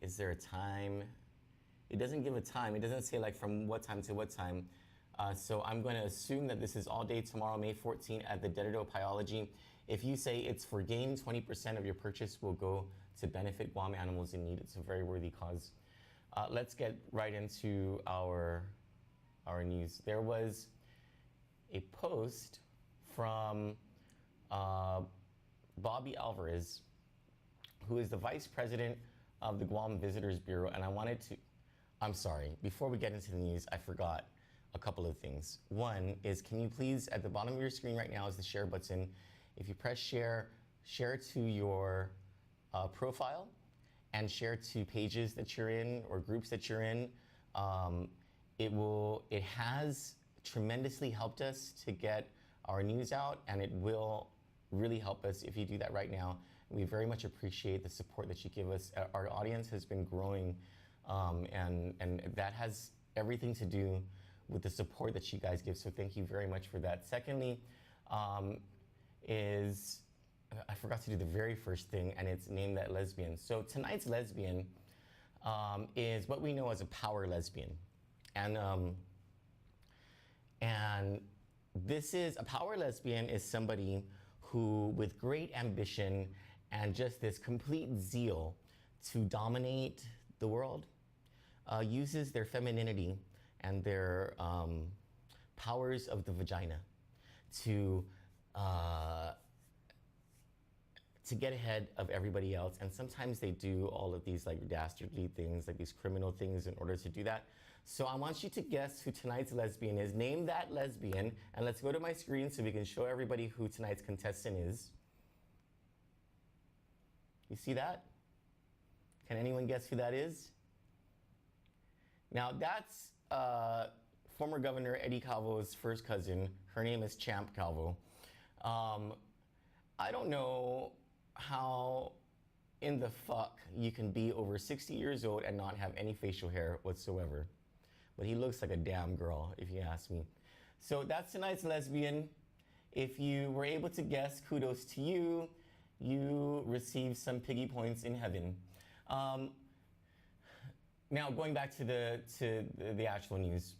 Is there a time? It doesn't give a time. It doesn't say like from what time to what time. So I'm going to assume that this is all day tomorrow, May 14 at the Dededo Pyology. If you say it's for gain, 20% of your purchase will go to benefit Guam animals in need. It's a very worthy cause. Let's get right into our news. There was a post from Bobby Alvarez, who is the vice president of the Guam Visitors Bureau, and I'm sorry, before we get into the news, I forgot a couple of things. One is, can you please, at the bottom of your screen right now is the share button. If you press share, share to your profile and share to pages that you're in or groups that you're in. It has tremendously helped us to get our news out, and it will really help us if you do that right now. We very much appreciate the support that you give us. Our audience has been growing, and that has everything to do with the support that you guys give. So thank you very much for that. Secondly, I forgot to do the very first thing, and it's Name That Lesbian. So tonight's lesbian is what we know as a power lesbian. And this is, a power lesbian is somebody who, with great ambition and just this complete zeal to dominate the world, uses their femininity and their powers of the vagina to get ahead of everybody else. And sometimes they do all of these like dastardly things, like these criminal things in order to do that. So I want you to guess who tonight's lesbian is. Name that lesbian, and let's go to my screen so we can show everybody who tonight's contestant is. You see that? Can anyone guess who that is? Now that's former Governor Eddie Calvo's first cousin. Her name is Champ Calvo. I don't know how in the fuck you can be over 60 years old and not have any facial hair whatsoever. But he looks like a damn girl, if you ask me. So that's tonight's lesbian. If you were able to guess, kudos to you. You received some piggy points in heaven. Now going back to the actual news.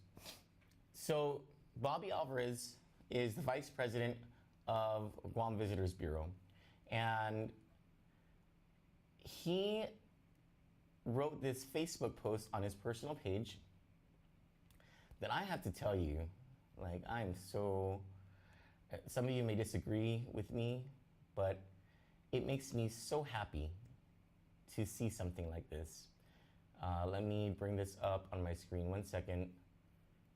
So Bobby Alvarez is the vice president of Guam Visitors Bureau. And he wrote this Facebook post on his personal page that I have to tell you, like, some of you may disagree with me, but it makes me so happy to see something like this. Let me bring this up on my screen 1 second,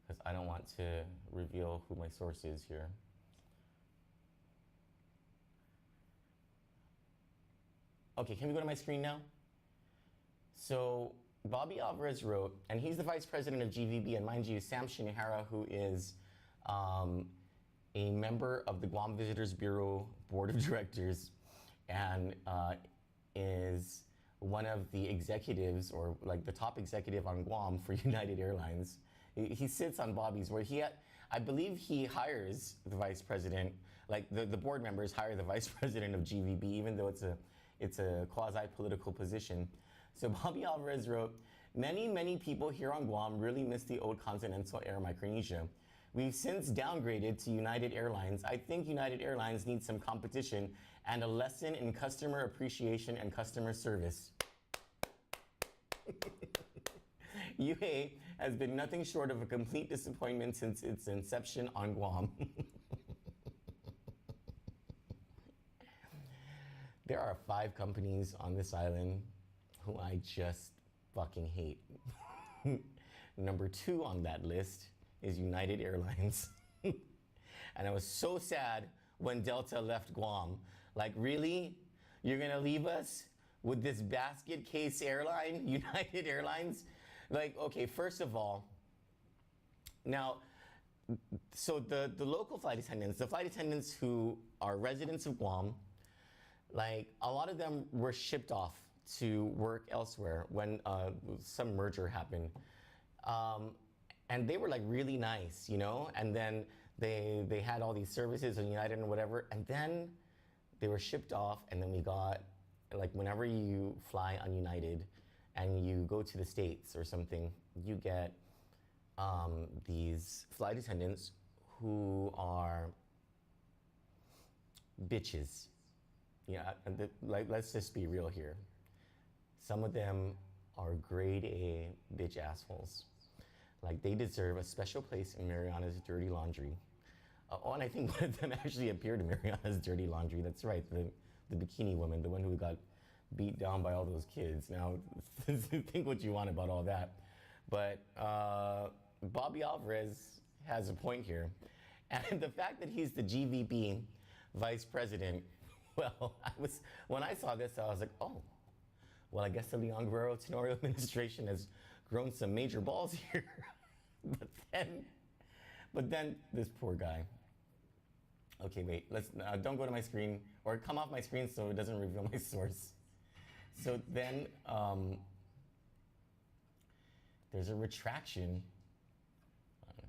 because I don't want to reveal who my source is here. Okay, can we go to my screen now? So Bobby Alvarez wrote, and he's the vice president of GVB, and mind you, Sam Shinohara, who is a member of the Guam Visitors Bureau Board of Directors, and is one of the executives, or like the top executive on Guam for United Airlines. He sits on Bobby's board. I believe he hires the vice president, like the board members hire the vice president of GVB, even though it's a quasi-political position. So Bobby Alvarez wrote, many people here on Guam really miss the old Continental Air Micronesia. We've since downgraded to United Airlines. I think United Airlines needs some competition and a lesson in customer appreciation and customer service. UA has been nothing short of a complete disappointment since its inception on Guam. There are 5 companies on this island who I just fucking hate. Number 2 on that list is United Airlines. And I was so sad when Delta left Guam. Like, really? You're gonna leave us with this basket case airline, United Airlines? Like, okay, first of all, now, so the local flight attendants, the flight attendants who are residents of Guam, like, a lot of them were shipped off to work elsewhere when some merger happened. And they were like really nice, you know? And then they had all these services on United and whatever, and then they were shipped off, and then we got, like, whenever you fly on United, and you go to the States or something, you get these flight attendants who are bitches. Yeah, like, let's just be real here. Some of them are grade A bitch assholes. Like, they deserve a special place in Mariana's dirty laundry. Oh, and I think one of them actually appeared in Mariana's dirty laundry. That's right, the bikini woman, the one who got beat down by all those kids. Now, think what you want about all that. But Bobby Alvarez has a point here. And the fact that he's the GVB vice president, well, when I saw this, I was like, oh, well, I guess the Leon Guerrero Tenorio administration has grown some major balls here. but then this poor guy. Okay, wait, let's don't go to my screen, or come off my screen so it doesn't reveal my source. So then there's a retraction.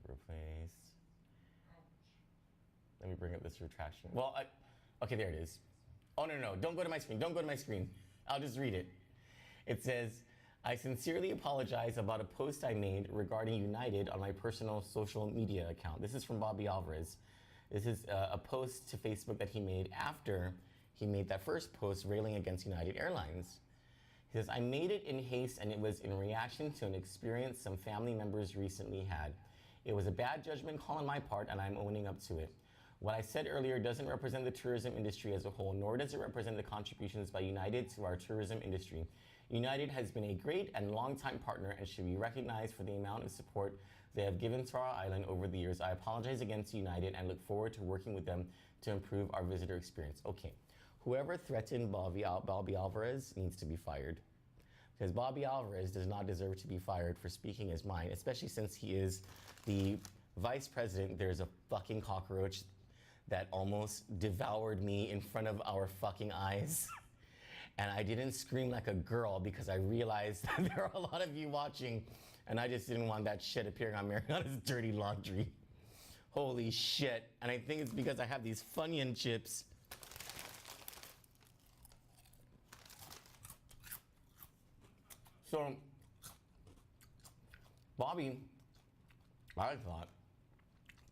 Replace. Let me bring up this retraction. Well, okay, there it is. Oh, no, don't go to my screen. Don't go to my screen. I'll just read it. It says, I sincerely apologize about a post I made regarding United on my personal social media account. This is from Bobby Alvarez. This is a post to Facebook that he made after he made that first post railing against United Airlines. He says, I made it in haste and it was in reaction to an experience some family members recently had. It was a bad judgment call on my part and I'm owning up to it. What I said earlier doesn't represent the tourism industry as a whole, nor does it represent the contributions by United to our tourism industry. United has been a great and long-time partner and should be recognized for the amount of support they have given to our island over the years. I apologize again to United and look forward to working with them to improve our visitor experience. Okay, whoever threatened Bobby Alvarez needs to be fired. Because Bobby Alvarez does not deserve to be fired for speaking his mind, especially since he is the vice president. There's a fucking cockroach that almost devoured me in front of our fucking eyes. And I didn't scream like a girl because I realized that there are a lot of you watching and I just didn't want that shit appearing on Mariana's dirty laundry. Holy shit. And I think it's because I have these Funyun chips. So, Bobby, I thought,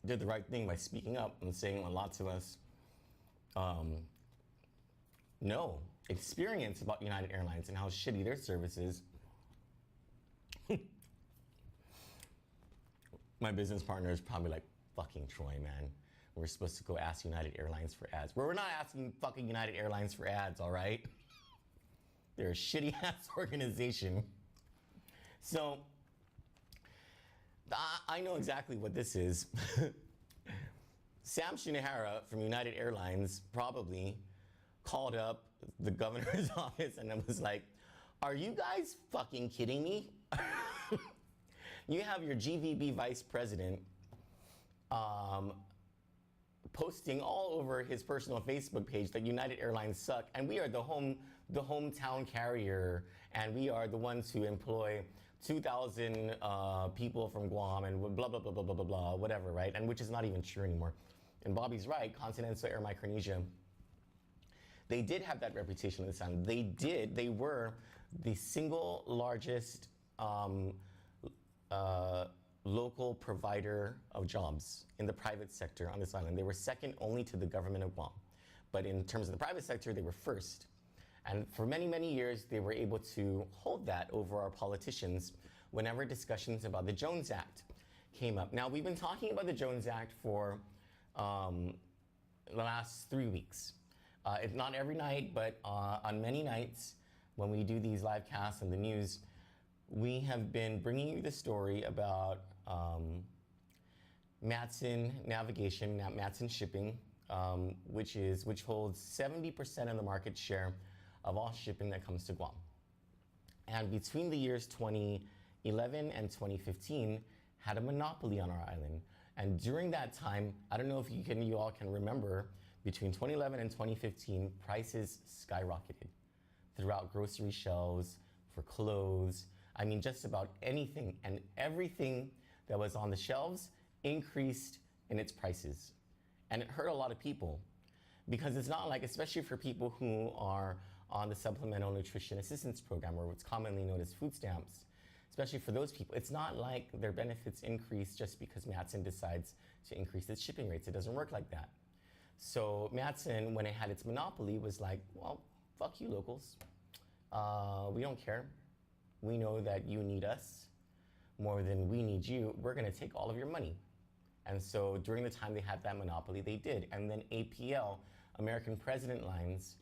did the right thing by speaking up and saying a lot to us no experience about United Airlines and how shitty their service is. My business partner is probably like, fucking Troy, man. We're supposed to go ask United Airlines for ads. We're not asking fucking United Airlines for ads, all right? They're a shitty ass organization. So, I know exactly what this is. Sam Shinohara from United Airlines probably called up the governor's office and it was like, are you guys fucking kidding me? You have your GVB vice president posting all over his personal Facebook page that United Airlines suck, and we are the hometown carrier, and we are the ones who employ 2,000 people from Guam and blah, blah, blah, blah, blah, blah, blah, whatever, right? And which is not even true anymore. And Bobby's right, Continental Air Micronesia, they did have that reputation at the time. They were the single largest local provider of jobs in the private sector on this island. They were second only to the government of Guam. But in terms of the private sector, they were first. And for many, many years, they were able to hold that over our politicians whenever discussions about the Jones Act came up. Now, we've been talking about the Jones Act for the last 3 weeks. If not every night, but on many nights when we do these live casts on the news, we have been bringing you the story about Matson Navigation, Matson Shipping, which holds 70% of the market share of all shipping that comes to Guam. And between the years 2011 and 2015, had a monopoly on our island. And during that time, I don't know if you all can remember, between 2011 and 2015, prices skyrocketed throughout grocery shelves, for clothes. I mean, just about anything and everything that was on the shelves increased in its prices. And it hurt a lot of people because it's not like, especially for people who are on the Supplemental Nutrition Assistance Program, or what's commonly known as food stamps, especially for those people. It's not like their benefits increase just because Matson decides to increase its shipping rates. It doesn't work like that. So Matson, when it had its monopoly, was like, well, fuck you locals. We don't care. We know that you need us more than we need you. We're gonna take all of your money. And so during the time they had that monopoly, they did. And then APL, American President Lines,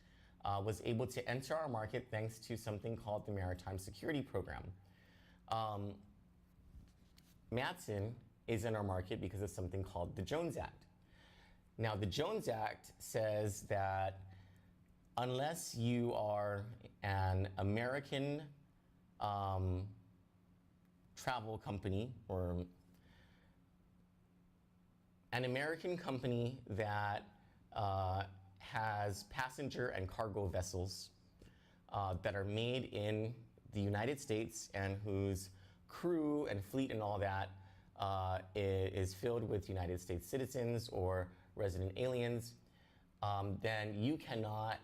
was able to enter our market thanks to something called the Maritime Security Program. Matson is in our market because of something called the Jones Act. Now, the Jones Act says that unless you are an American travel company, or an American company that has passenger and cargo vessels that are made in the United States and whose crew and fleet and all that is filled with United States citizens or resident aliens, then you cannot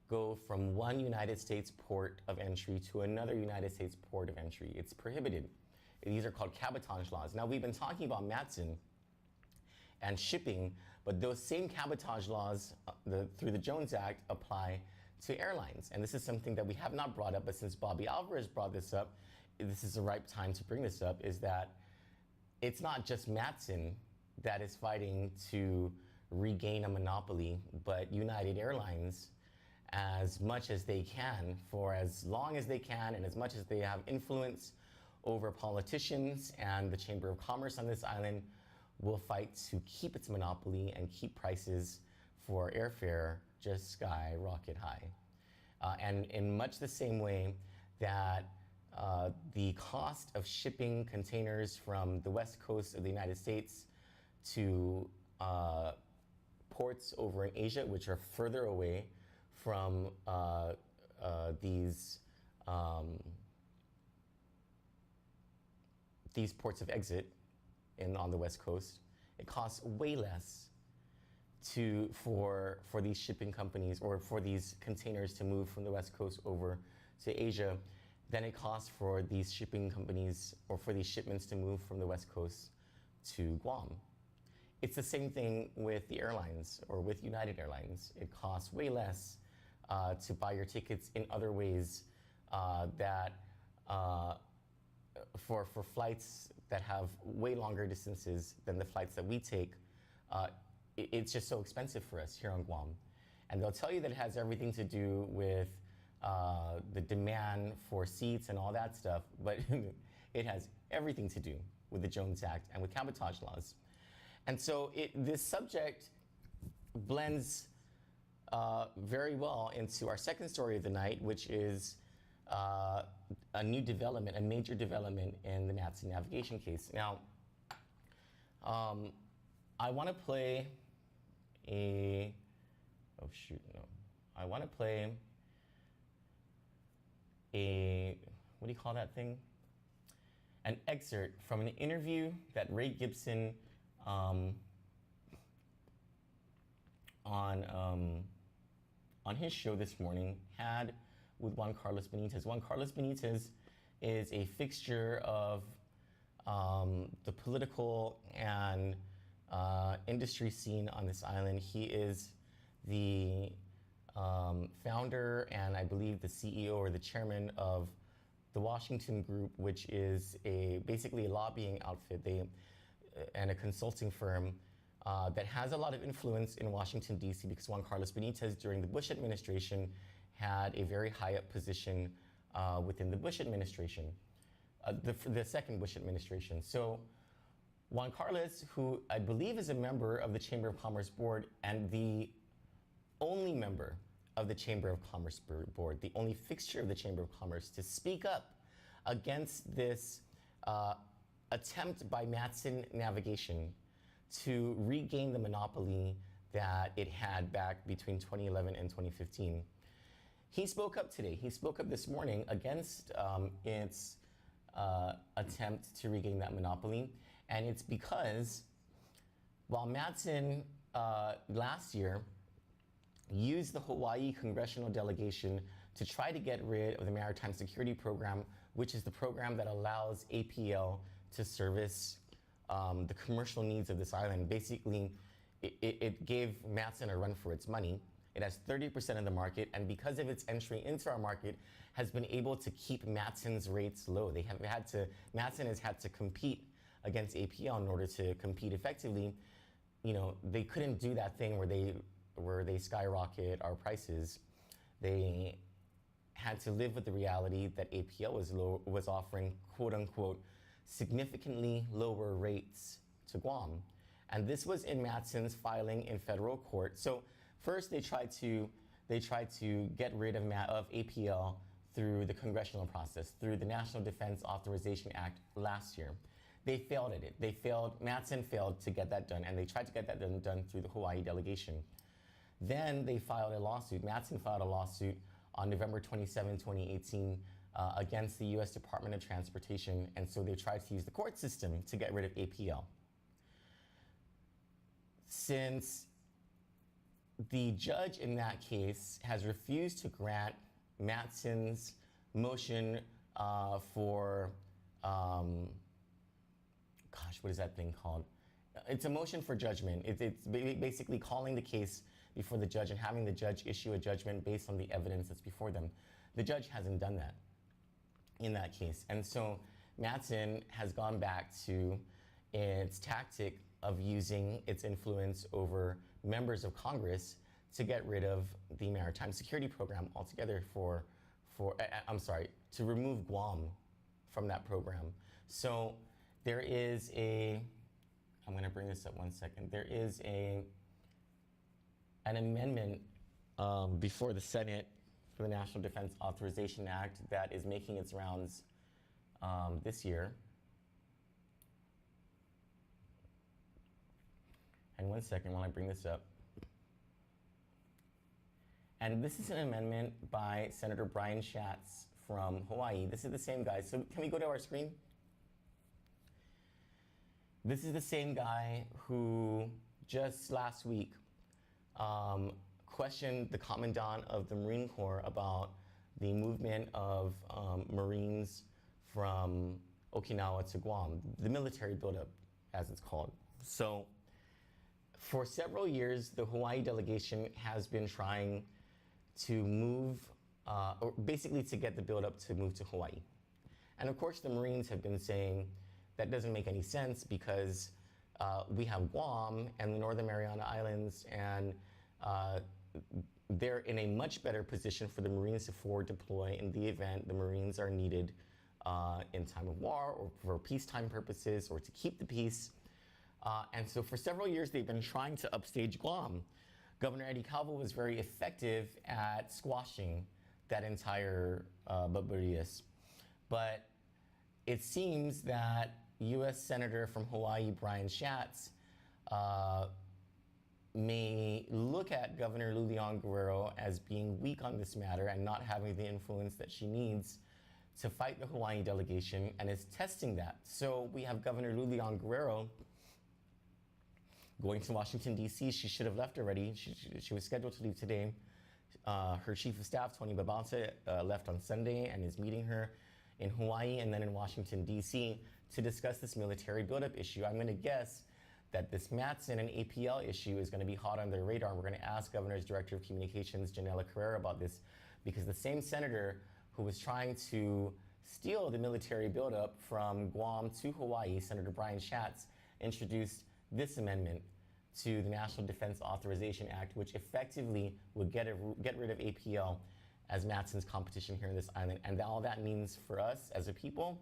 go from one United States port of entry to another United States port of entry. It's prohibited. These are called cabotage laws. Now, we've been talking about Matson and shipping, but those same cabotage laws through the Jones Act apply to airlines. And this is something that we have not brought up, but since Bobby Alvarez brought this up, this is the right time to bring this up, is that it's not just Matson that is fighting to regain a monopoly, but United Airlines, as much as they can, for as long as they can, and as much as they have influence over politicians and the Chamber of Commerce on this island, will fight to keep its monopoly and keep prices for airfare just skyrocket high. And in much the same way that the cost of shipping containers from the west coast of the United States to ports over in Asia, which are further away from these ports of exit on the west coast, it costs way less for these shipping companies or for these containers to move from the west coast over to Asia than it costs for these shipping companies or for these shipments to move from the west coast to Guam. It's the same thing with the airlines or with United Airlines. It costs way less to buy your tickets in other ways for flights that have way longer distances than the flights that we take. It's just so expensive for us here on Guam. And they'll tell you that it has everything to do with the demand for seats and all that stuff, but it has everything to do with the Jones Act and with cabotage laws. And so this subject blends very well into our second story of the night, which is a new development, a major development in the Matson navigation case. Now, I want to play I want to play what do you call that thing? An excerpt from an interview that Ray Gibson on his show this morning had with Juan Carlos Benitez. Juan Carlos Benitez is a fixture of the political and industry scene on this island. He is the founder and I believe the CEO or the chairman of the Washington Group, which is basically a lobbying outfit and a consulting firm that has a lot of influence in Washington, D.C. because Juan Carlos Benitez during the Bush administration had a very high up position within the Bush administration, the second Bush administration. So Juan Carlos, who I believe is a member of the Chamber of Commerce Board and the only member of the Chamber of Commerce Board, the only fixture of the Chamber of Commerce to speak up against this attempt by Matson Navigation to regain the monopoly that it had back between 2011 and 2015. He spoke up today. He spoke up this morning against its attempt to regain that monopoly. And it's because while Matson last year used the Hawaii congressional delegation to try to get rid of the Maritime Security Program, which is the program that allows APL to service the commercial needs of this island. Basically, it gave Matson a run for its money. It has 30% of the market, and because of its entry into our market, has been able to keep Matson's rates low. Matson has had to compete against APL in order to compete effectively. You know, they couldn't do that thing where they skyrocket our prices. They had to live with the reality that APL was offering, quote unquote, significantly lower rates to Guam. And this was in Matson's filing in federal court. So first they tried to get rid of APL through the congressional process, through the National Defense Authorization Act last year. They failed at it. Matson failed to get that done, and they tried to get that done through the Hawaii delegation. Then they filed a lawsuit. Matson filed a lawsuit on November 27, 2018, against the U.S. Department of Transportation, and so they tried to use the court system to get rid of APL. Since the judge in that case has refused to grant Matson's motion for, what is that thing called? It's a motion for judgment. It's basically calling the case before the judge and having the judge issue a judgment based on the evidence that's before them. The judge hasn't done that in that case. And so Matson has gone back to its tactic of using its influence over members of Congress to get rid of the Maritime Security Program altogether to remove Guam from that program. So there is I'm gonna bring this up one second. There is an amendment before the Senate for the National Defense Authorization Act that is making its rounds this year. And one second while I bring this up. And this is an amendment by Senator Brian Schatz from Hawaii. This is the same guy. So can we go to our screen? This is the same guy who just last week questioned the Commandant of the Marine Corps about the movement of Marines from Okinawa to Guam, the military buildup, as it's called. So for several years, the Hawaii delegation has been trying to move, or basically to get the buildup to move to Hawaii. And of course, the Marines have been saying that doesn't make any sense because we have Guam and the Northern Mariana Islands, and they're in a much better position for the Marines to forward deploy in the event the Marines are needed in time of war or for peacetime purposes or to keep the peace. And so for several years, they've been trying to upstage Guam. Governor Eddie Calvo was very effective at squashing that entire baburias. But it seems that U.S. Senator from Hawaii, Brian Schatz, may look at Governor Lulian Guerrero as being weak on this matter and not having the influence that she needs to fight the Hawaii delegation, and is testing that. So we have Governor Lulian Guerrero going to Washington, D.C. She should have left already. She was scheduled to leave today. Her chief of staff, Tony Babauta, left on Sunday and is meeting her in Hawaii and then in Washington, D.C. to discuss this military buildup issue. I'm going to guess that this Matson and APL issue is going to be hot on their radar. We're going to ask Governor's Director of Communications, Janela Carrera, about this, because the same senator who was trying to steal the military buildup from Guam to Hawaii, Senator Brian Schatz, introduced this amendment to the National Defense Authorization Act, which effectively would get rid of APL as Matson's competition here in this island. And all that means for us as a people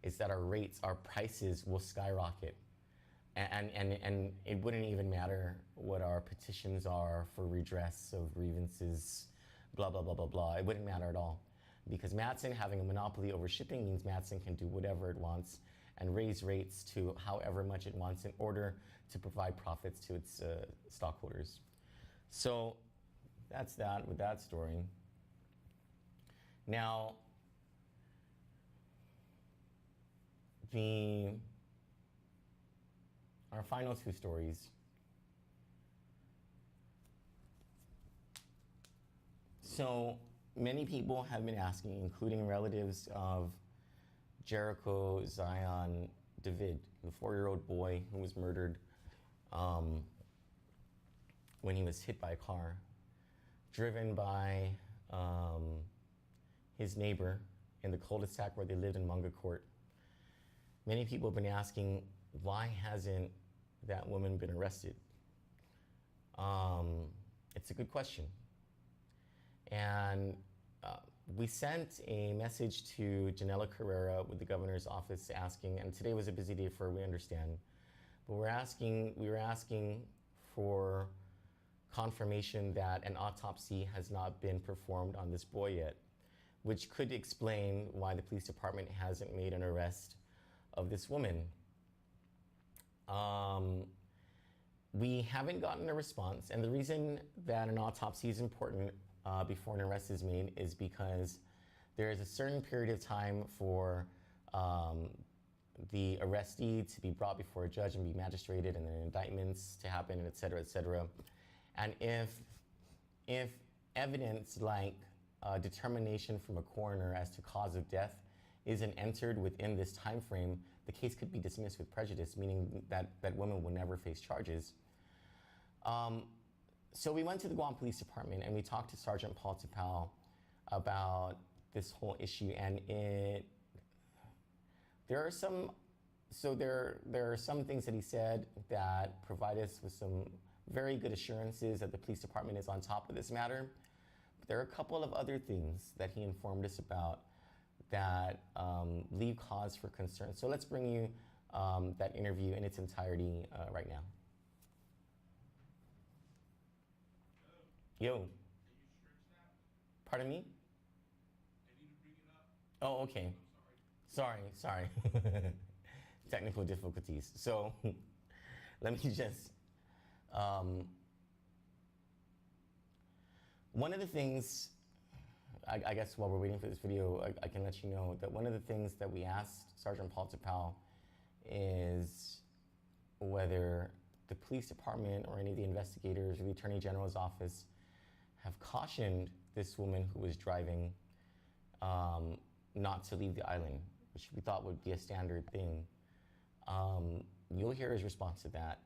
is that our rates, our prices will skyrocket. And it wouldn't even matter what our petitions are for redress of grievances, blah, blah, blah, blah, blah. It wouldn't matter at all. Because Matson having a monopoly over shipping means Matson can do whatever it wants and raise rates to however much it wants in order to provide profits to its stockholders. So that's that with that story. Now, our final two stories So many people have been asking, including relatives of Jericho Zion David, the 4-year-old boy who was murdered when he was hit by a car, driven by his neighbor in the cul-de-sac where they lived in Munga Court. Many people have been asking, why hasn't that woman been arrested? It's a good question. And we sent a message to Janela Carrera with the governor's office asking, and today was a busy day for her, we understand, but we were asking for confirmation that an autopsy has not been performed on this boy yet, which could explain why the police department hasn't made an arrest of this woman. We haven't gotten a response, and the reason that an autopsy is important before an arrest is made is because there is a certain period of time for the arrestee to be brought before a judge and be magistrated, and then indictments to happen, et cetera, et cetera. And if evidence like determination from a coroner as to cause of death isn't entered within this time frame, the case could be dismissed with prejudice, meaning that that woman will never face charges. So we went to the Guam Police Department and we talked to Sergeant Paul Tapao about this whole issue, and there are some things that he said that provide us with some very good assurances that the police department is on top of this matter. But there are a couple of other things that he informed us about that leave cause for concern. So let's bring you that interview in its entirety right now. Yo. Pardon me? Oh, okay. Sorry. Technical difficulties. So let me just, one of the things, I guess while we're waiting for this video, I can let you know that one of the things that we asked Sergeant Paul Tapao is whether the police department or any of the investigators or the Attorney General's office have cautioned this woman who was driving not to leave the island, which we thought would be a standard thing. You'll hear his response to that.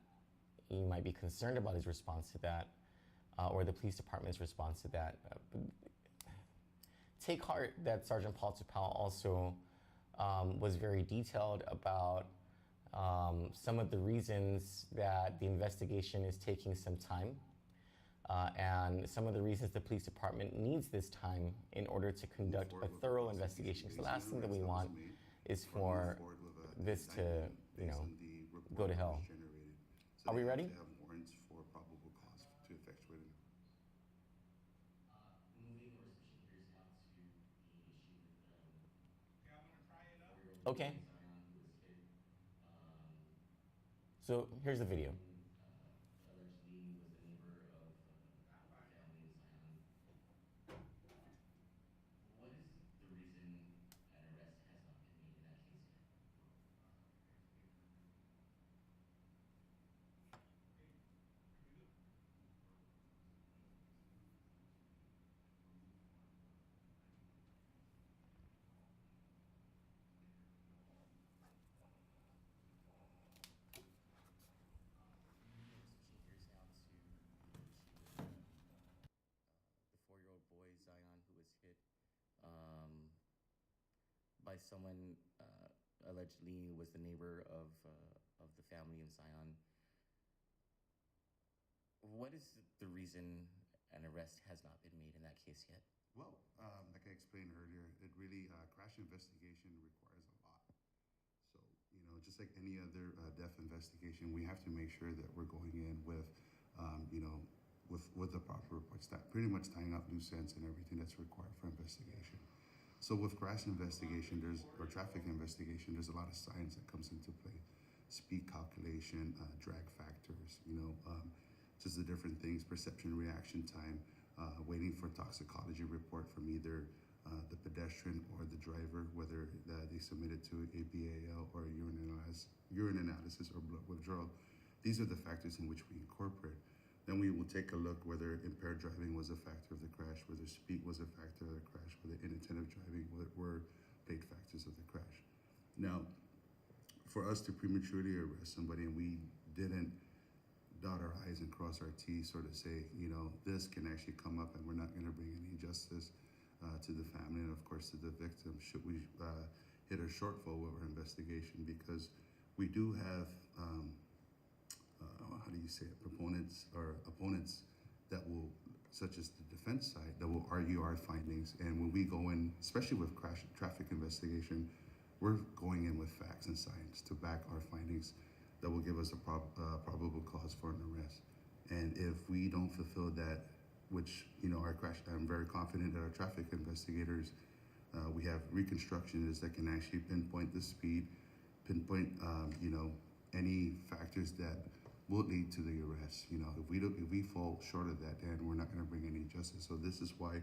You might be concerned about his response to that, or the police department's response to that. Take heart that Sergeant Paul Tapao also was very detailed about some of the reasons that the investigation is taking some time, and some of the reasons the police department needs this time in order to conduct a thorough investigation. So the last thing that we want is for this to, go to hell. Are we ready? Warrants for probable cause to effectuate it. Moving or switching gears now to the issue with I'm gonna try it up. Okay. Zion who was hit. So here's the video. Allegedly was the neighbor of the family in Zion. What is the reason an arrest has not been made in that case yet? Switching gears now to the issue with the 4-year-old boy Zion who was hit by someone allegedly was the neighbor of the family in Zion. What is the reason an arrest has not been made in that case yet? Well, like I explained earlier, it really, crash investigation requires a lot. So, just like any other death investigation, we have to make sure that we're going in with, with the proper reports, that pretty much tying up loose ends and everything that's required for investigation. So with crash investigation, or traffic investigation, there's a lot of science that comes into play. Speed calculation, drag factors, just the different things, perception reaction time, waiting for toxicology report from either the pedestrian or the driver, whether they submitted to a BAL or a urine analysis or blood withdrawal. These are the factors in which we incorporate. Then we will take a look whether impaired driving was a factor of the crash, whether speed was a factor of the crash, whether inattentive driving were plate factors of the crash. Now, for us to prematurely arrest somebody and we didn't dot our I's and cross our T's, sort of say, you know, this can actually come up and we're not going to bring any justice to the family and, of course, to the victim should we hit a shortfall with our investigation, because we do have, how do you say it, proponents or opponents that will, such as the defense side, that will argue our findings. And when we go in, especially with traffic investigation, we're going in with facts and science to back our findings that will give us a probable cause for an arrest. And if we don't fulfill that, which, you know, I'm very confident that our traffic investigators, we have reconstructionists that can actually pinpoint the speed, pinpoint, you know, any factors that will lead to the arrest. You know, if we fall short of that, then we're not going to bring any justice. So this is why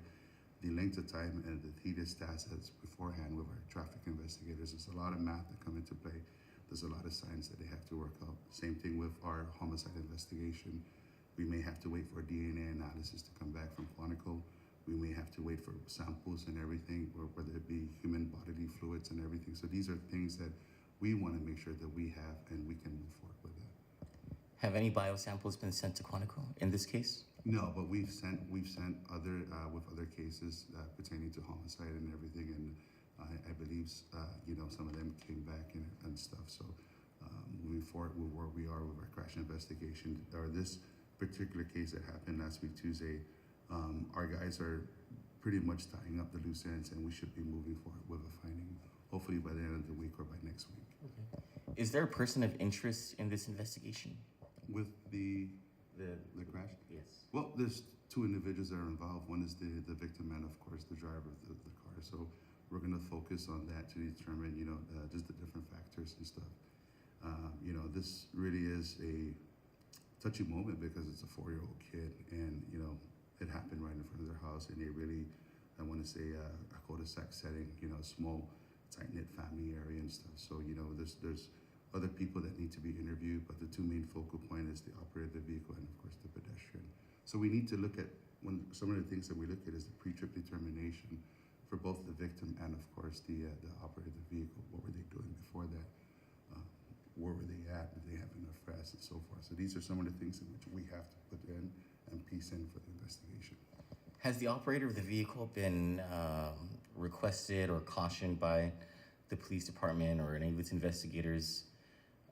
the length of time and the tedious tasks that's beforehand with our traffic investigators. There's a lot of math that come into play. There's a lot of science that they have to work out. Same thing with our homicide investigation. We may have to wait for DNA analysis to come back from Quantico. We may have to wait for samples and everything, or whether it be human bodily fluids and everything. So these are things that we want to make sure that we have and we can move forward with that. Have any biosamples been sent to Quantico in this case? No, but we've sent other with other cases pertaining to homicide and everything, and I believe you know, some of them came back and stuff. So moving forward with where we are with our crash investigation, or this particular case that happened last week Tuesday, our guys are pretty much tying up the loose ends, and we should be moving forward with a finding, hopefully by the end of the week or by next week. Okay. Is there a person of interest in this investigation? With the crash? Yes. Well, there's two individuals that are involved. One is the victim and, of course, the driver of the car. So we're going to focus on that to determine, you know, just the different factors and stuff. You know, this really is a touchy moment because it's a 4-year-old kid, and, you know, it happened right in front of their house, and they really, I want to say, a cul-de-sac setting, you know, a small, tight-knit family area and stuff. So, you know, there's other people that need to be interviewed, but the two main focal point is the operator of the vehicle and, of course, the pedestrian. So we need to look at, some of the things that we look at is the pre-trip determination for both the victim and, of course, the operator of the vehicle. What were they doing before that? Where were they at? Did they have enough rest and so forth? So these are some of the things in which we have to put in and piece in for the investigation. Has the operator of the vehicle been requested or cautioned by the police department or any of its investigators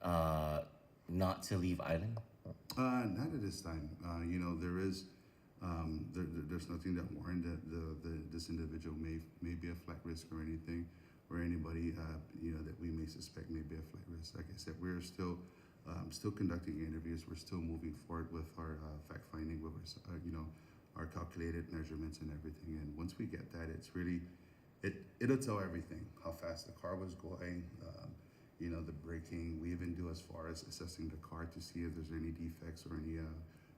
not to leave island? Not at this time. You know, there is there's nothing that warrant that this individual may be a flight risk or anything, or anybody you know, that we may suspect may be a flight risk. Like I said, we're still conducting interviews. We're still moving forward with our fact finding, with our you know, our calculated measurements and everything. And once we get that, it's really it'll tell everything: how fast the car was going. You know, the braking. We even do as far as assessing the car to see if there's any defects or any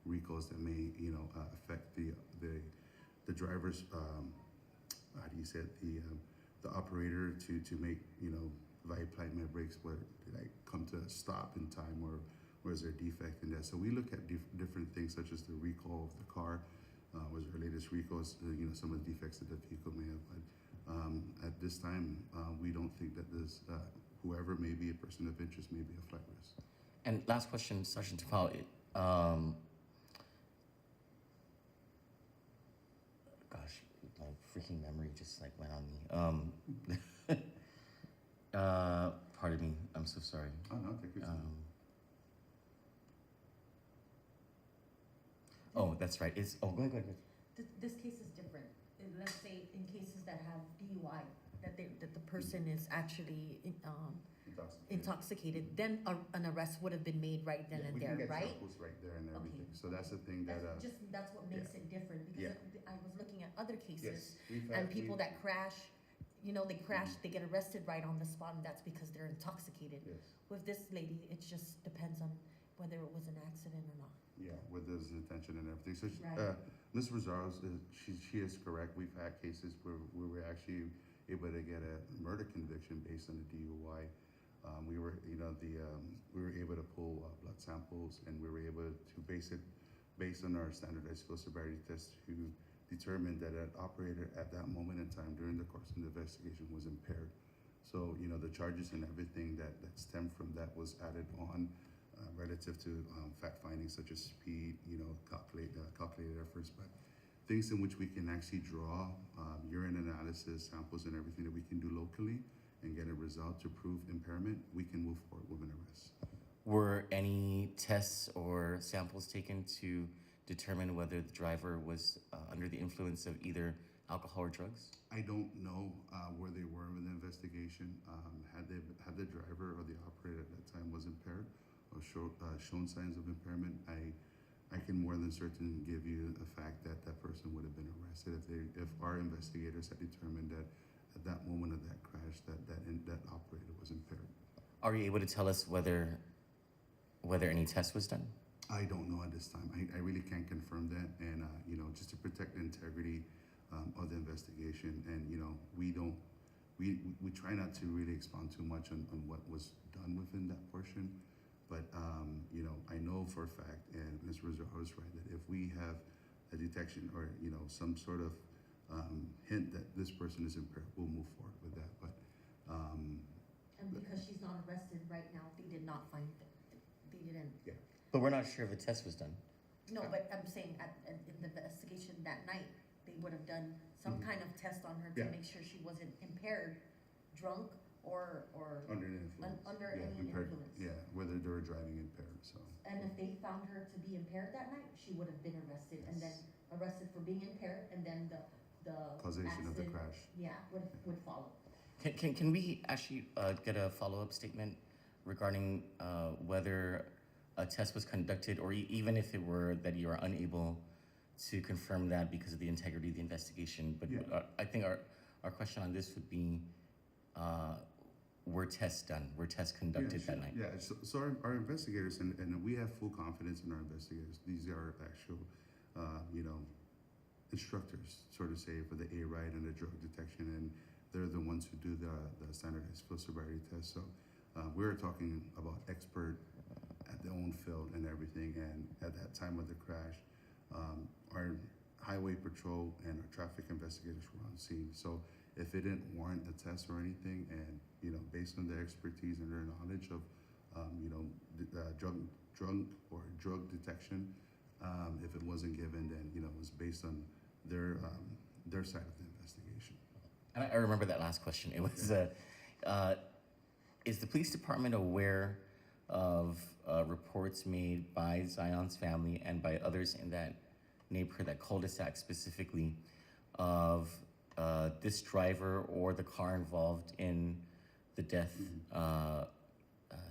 recalls that may, you know, affect the driver's, how do you say it, the operator to make, you know, if I apply my brakes, where did I come to a stop in time, or is there a defect in that? So we look at different things such as the recall of the car, was our latest recalls, you know, some of the defects that the vehicle may have. But at this time, we don't think that this whoever may be a person of interest may be a flight risk. And last question, Sergeant Tafal. Gosh, my freaking memory just like went on me. Pardon me, I'm so sorry. Oh no, take your time. Oh, that's right. Go ahead. This case is different. Let's say in cases that have DUI, that the person is actually intoxicated, then an arrest would have been made right then and we there, can get right? samples right there and everything. Okay. So that's the thing that That's what makes it different, because I was looking at other cases we've and had- people that crash, you know, they crash, they get arrested right on the spot, and that's because they're intoxicated. Yes. With this lady, it just depends on whether it was an accident or not. Yeah, with his intention and everything. So, Right. Ms. Rosario, she is correct. We've had cases where we were actually able to get a murder conviction based on the DUI. We were, you know, we were able to pull blood samples, and we were able to base it based on our standardized field sobriety test, who determined that an operator at that moment in time during the course of the investigation was impaired. So, you know, the charges and everything that stemmed from that was added on relative to fact findings such as speed, you know, calculated efforts, but things in which we can actually draw urine analysis, samples, and everything that we can do locally and get a result to prove impairment, we can move forward with an arrest. Were any tests or samples taken to determine whether the driver was under the influence of either alcohol or drugs? I don't know where they were in the investigation. Had the driver or the operator at that time was impaired or shown signs of impairment, I can more than certain give you a fact that that person would have been arrested if our investigators had determined that at that moment of that crash that operator was impaired. Are you able to tell us whether any test was done? I don't know at this time. I really can't confirm that, and you know, just to protect the integrity of the investigation, and you know, we try not to really expound too much on what was done within that portion, but you know, I know for a fact, and Ms. Rosaro is right, that if we have a detection or you know some sort of hint that this person is impaired, we'll move forward with that. But And because she's not arrested right now, they did not find it. They didn't. yeah. But we're not sure if a test was done. No, but I'm saying in the investigation that night, they would have done some Mhm. kind of test on her to Yeah. make sure she wasn't impaired, drunk, or Under an influence. under Yeah, any impaired. influence. Yeah, whether they were driving impaired. So And if they found her to be impaired that night, she would have been arrested, and then Yes. arrested for being impaired, and then the causation of the accident, crash. yeah, would follow. Can we actually get a follow-up statement regarding whether a test was conducted, or even if it were that you are unable to confirm that because of the integrity of the investigation? But Yeah. I think our question on this would be, were tests done? Were tests conducted sure. that night? Yeah, so our investigators, and we have full confidence in our investigators. These are actual, you know, instructors, so to say, for the A-RIDE and the drug detection, and they're the ones who do the standardized field sobriety test. So we're talking about expert at their own field and everything, and at that time of the crash, our highway patrol and our traffic investigators were on scene. So if it didn't warrant a test or anything, and you know, based on their expertise and their knowledge of, you know, drug detection, if it wasn't given, then you know, it was based on their side of the investigation. And I remember that last question. It was, is the police department aware of reports made by Zion's family and by others in that neighborhood, that cul-de-sac specifically, of this driver or the car involved in the death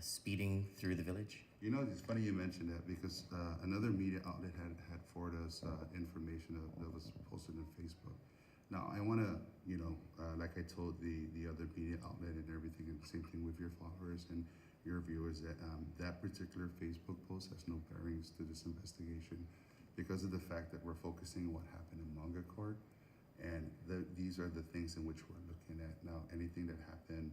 speeding through the village? You know, it's funny you mentioned that because another media outlet had forwarded us information that was posted on Facebook. Now, I want to, you know, like I told the other media outlet and everything, and same thing with your followers and your viewers, that that particular Facebook post has no bearings to this investigation because of the fact that we're focusing on what happened in Manga Court, and these are the things in which we're looking at. Now, anything that happened,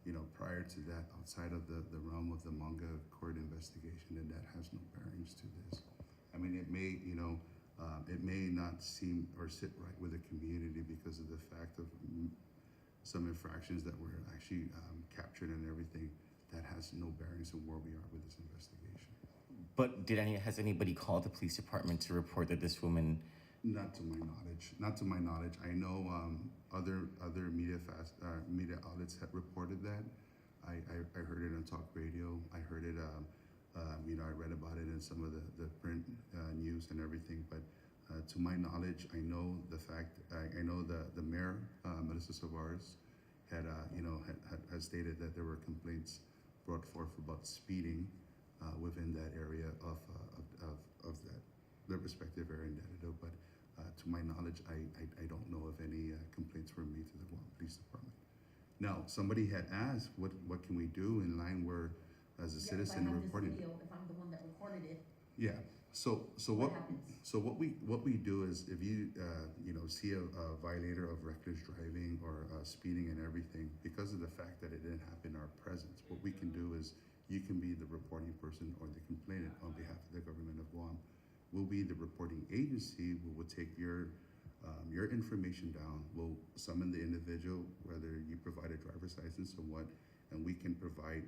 you know, prior to that, outside of the realm of the Manga Court investigation, then that has no bearings to this. I mean, it may, you know, it may not seem or sit right with the community because of the fact of some infractions that were actually captured and everything. That has no bearings on where we are with this investigation. But has anybody called the police department to report that this woman? Not to my knowledge. Not to my knowledge. I know other media outlets have reported that. I heard it on talk radio. I heard it. You know, I read about it in some of the print news and everything. But to my knowledge, I know the fact. I know the mayor, Melissa Soares, had you know had stated that there were complaints brought forth about speeding within that area of that the respective area in Dededo. But to my knowledge, I don't know if any complaints were made to the Guam Police Department. Now, somebody had asked, what can we do in line where, as a citizen reporting? If I'm the one that recorded it, Yeah. So what what happens? so what we do is, if you you know, see a violator of reckless driving or speeding and everything, because of the fact that it didn't happen in our presence, what we can do is you can be the reporting person or the complainant on behalf of the government of Guam, We'll be the reporting agency. We will take your information down. We'll summon the individual, whether you provide a driver's license or what, and we can provide,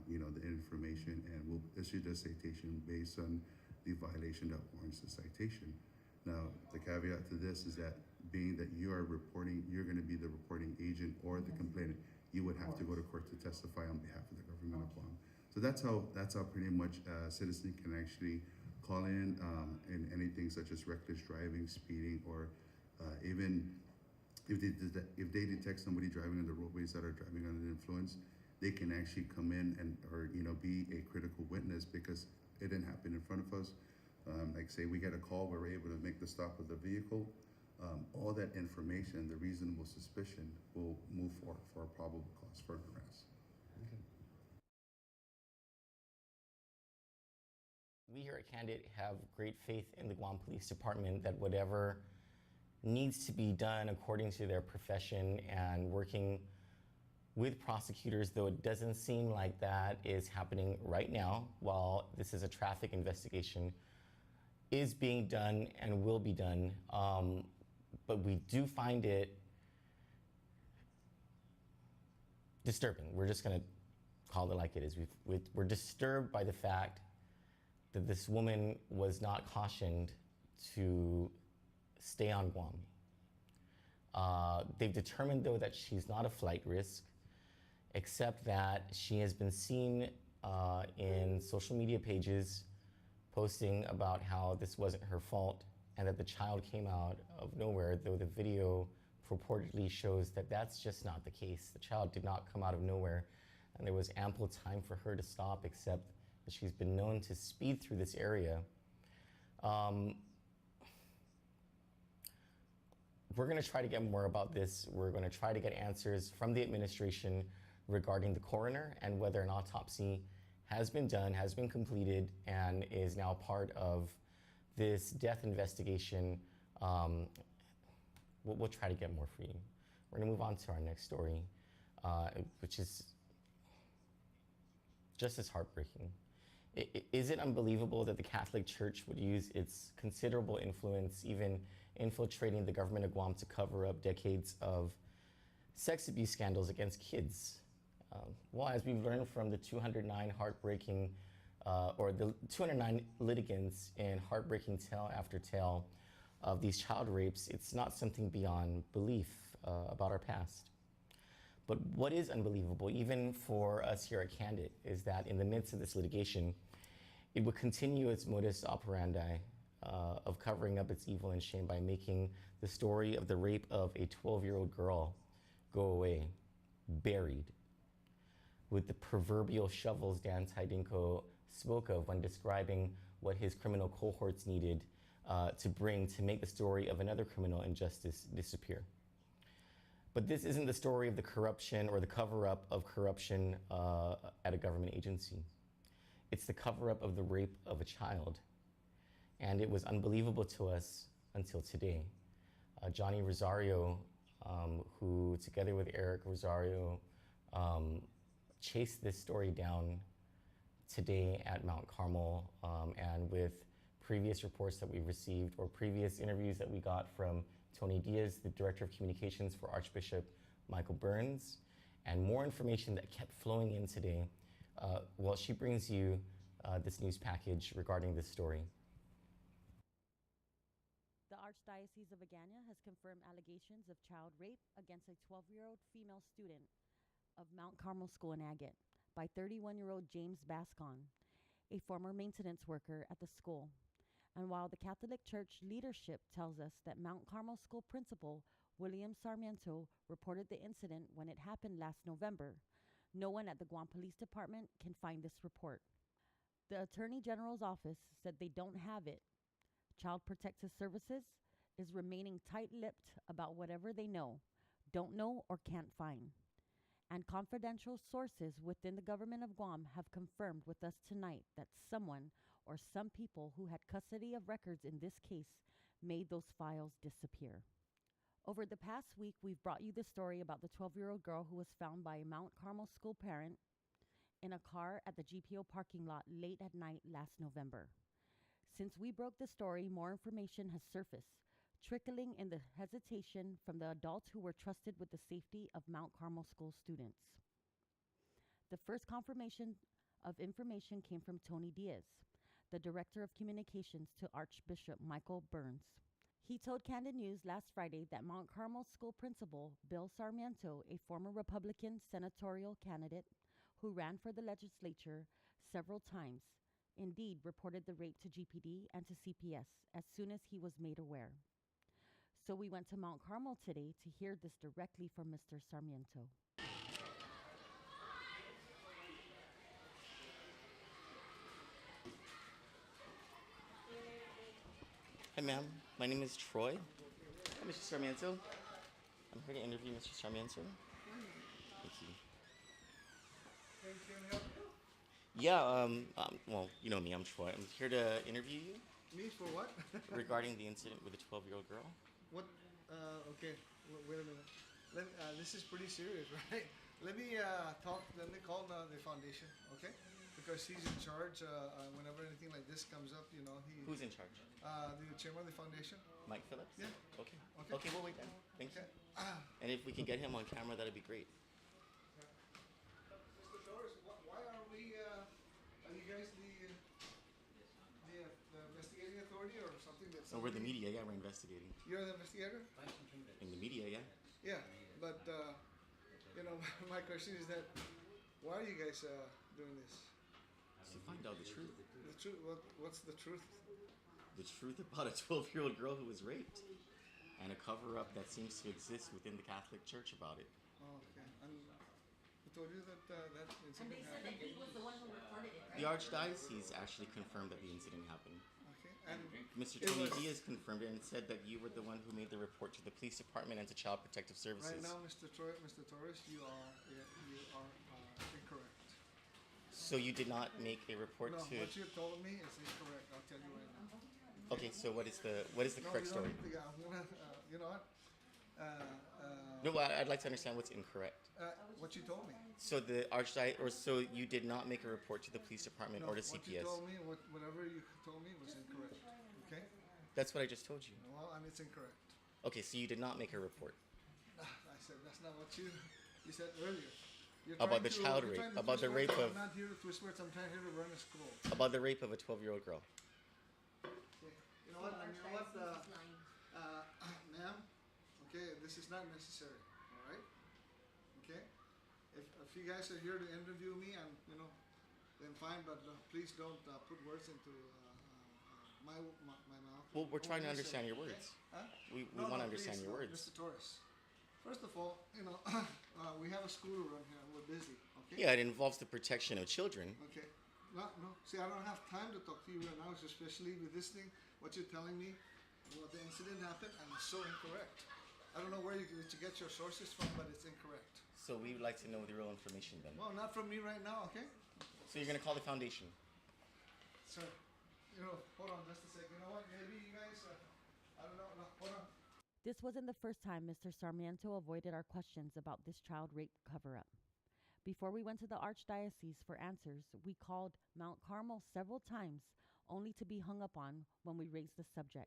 the information, and we'll issue the citation based on the violation that warrants the citation. Now, the caveat to this is that being that you are reporting, you're going to be the reporting agent or the complainant. You would have to go to court to testify on behalf of the government of Guam. So that's how pretty much a citizen can actually call in anything such as reckless driving, speeding, or even if they detect somebody driving on the roadways that are driving under the influence, they can actually come in and be a critical witness because it didn't happen in front of us. Like say we get a call, we're able to make the stop of the vehicle. All that information, the reasonable suspicion, will move forward for a probable cause for an arrest. We here at Candid have great faith in the Guam Police Department that whatever needs to be done according to their profession and working with prosecutors, though it doesn't seem like that is happening right now while this is a traffic investigation, is being done and will be done. But we do find it disturbing. We're just going to call it like it is. We're disturbed by the fact that this woman was not cautioned to stay on Guam. They've determined, though, that she's not a flight risk, except that she has been seen in social media pages posting about how this wasn't her fault and that the child came out of nowhere, though the video purportedly shows that that's just not the case. The child did not come out of nowhere, and there was ample time for her to stop, except that she's been known to speed through this area. We're going to try to get more about this. We're going to try to get answers from the administration regarding the coroner and whether an autopsy has been done, has been completed, and is now part of this death investigation. We'll try to get more for you. We're going to move on to our next story, which is just as heartbreaking. Is it unbelievable that the Catholic Church would use its considerable influence, even infiltrating the government of Guam, to cover up decades of sex abuse scandals against kids? Well, as we've learned from the 209 the 209 litigants in heartbreaking tale after tale of these child rapes, it's not something beyond belief about our past. But what is unbelievable, even for us here at Candid, is that in the midst of this litigation, it would continue its modus operandi of covering up its evil and shame by making the story of the rape of a 12-year-old girl go away, buried, with the proverbial shovels Dan Tidinko spoke of when describing what his criminal cohorts needed to bring to make the story of another criminal injustice disappear. But this isn't the story of the corruption or the cover-up of corruption at a government agency. It's the cover-up of the rape of a child. And it was unbelievable to us until today. Johnny Rosario, who together with Eric Rosario, chased this story down today at Mount Carmel, and with previous reports that we've received or previous interviews that we got from Tony Diaz, the Director of Communications for Archbishop Michael Burns, and more information that kept flowing in today, she brings you this news package regarding this story. The Archdiocese of Agana has confirmed allegations of child rape against a 12-year-old female student of Mount Carmel School in Agate by 31-year-old James Bascon, a former maintenance worker at the school. And while the Catholic Church leadership tells us that Mount Carmel School principal William Sarmiento reported the incident when it happened last November, no one at the Guam Police Department can find this report. The Attorney General's office said they don't have it. Child Protective Services is remaining tight-lipped about whatever they know, don't know, or can't find. And confidential sources within the government of Guam have confirmed with us tonight that someone or some people who had custody of records in this case made those files disappear. Over the past week, we've brought you the story about the 12-year-old girl who was found by a Mount Carmel school parent in a car at the GPO parking lot late at night last November. Since we broke the story, more information has surfaced, trickling in the hesitation from the adults who were trusted with the safety of Mount Carmel School students. The first confirmation of information came from Tony Diaz, the Director of Communications to Archbishop Michael Burns. He told Candid News last Friday that Mount Carmel School Principal Bill Sarmiento, a former Republican senatorial candidate who ran for the legislature several times, indeed reported the rape to GPD and to CPS as soon as he was made aware. So we went to Mount Carmel today to hear this directly from Mr. Sarmiento. Hi, ma'am. My name is Troy. Hi, Mr. Sarmiento. I'm here to interview Mr. Sarmiento. Thank you. Yeah, well, you know me, I'm Troy. I'm here to interview you Me for what? regarding the incident with the 12-year-old girl. What? Okay. Wait a minute. This is pretty serious, right? Let me talk. Let me call the foundation, okay? Because he's in charge. Whenever anything like this comes up, you know, Who's in charge? the chairman of the foundation. Mike Phillips? Yeah. Okay. Okay. Okay, we'll wait then. Thanks. Okay. And if we can get him on camera, that'd be great. Mr. Torres, why are we? Are you guys the investigating authority or something? So we're the media, yeah, we're investigating. You're the investigator. In the media, yeah. Yeah, but you know, my question is that why are you guys doing this? To find out the truth. The truth. What's the truth? The truth about a 12-year-old girl who was raped. And a cover-up that seems to exist within the Catholic Church about it. Oh, okay. And who told you that that And incident they said that happened? he was the one who reported it, right? The Archdiocese actually confirmed that the incident happened. Okay. And Mr. It Tony was- Diaz confirmed it and said that you were the one who made the report to the police department and to Child Protective Services. right now, Mr. Torres, you are incorrect. So you did not make a report No, to. what you told me is incorrect. I'll tell you right now. Okay, so what is the correct you story? don't- Yeah, I'm gonna. You know what? No, I'd like to understand what's incorrect. What you told me. So the so you did not make a report to the police department No, or to what you CPS. told me, whatever you told me was incorrect. Okay. That's what I just told you. Well, and it's incorrect. Okay, so you did not make a report I said that's not what you said earlier. You're About trying the child you're rape, trying to about the twist rape words. of- I'm not here to twist words. I'm trying here to run a school. about the rape of a 12-year-old girl. Okay. You know what? And you know what, Archdiocese is lying. ma'am? Okay, this is not necessary. All right. Okay. If you guys are here to interview me, and you know, then fine. But please don't put words into my mouth. Well, we're trying to What you understand said, your okay? words. Huh? We No, want to no, understand please, your no, words. Mr. Torres. First of all, you know, we have a school to run here. We're busy. Okay. Yeah, it involves the protection of children. Okay. No. See, I don't have time to talk to you right now, especially with this thing. What you're telling me, what the incident happened, and it's so incorrect. I don't know where you get your sources from, but it's incorrect. So we would like to know the real information then. Well, not from me right now, okay? So you're gonna call the foundation. Sir, you know, hold on just a second. You know what? Maybe you guys, I don't know. No, hold on. This wasn't the first time Mr. Sarmiento avoided our questions about this child rape cover-up. Before we went to the Archdiocese for answers, we called Mount Carmel several times, only to be hung up on when we raised the subject.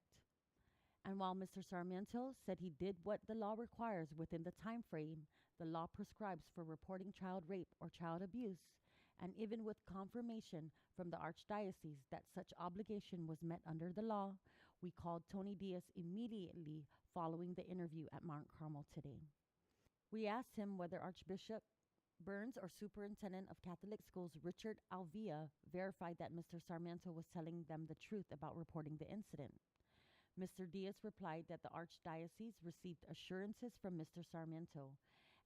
And while Mr. Sarmiento said he did what the law requires within the time frame the law prescribes for reporting child rape or child abuse, and even with confirmation from the Archdiocese that such obligation was met under the law, we called Tony Diaz immediately following the interview at Mount Carmel today. We asked him whether Archbishop Burns or Superintendent of Catholic Schools Richard Alvia verified that Mr. Sarmiento was telling them the truth about reporting the incident. Mr. Diaz replied that the Archdiocese received assurances from Mr. Sarmiento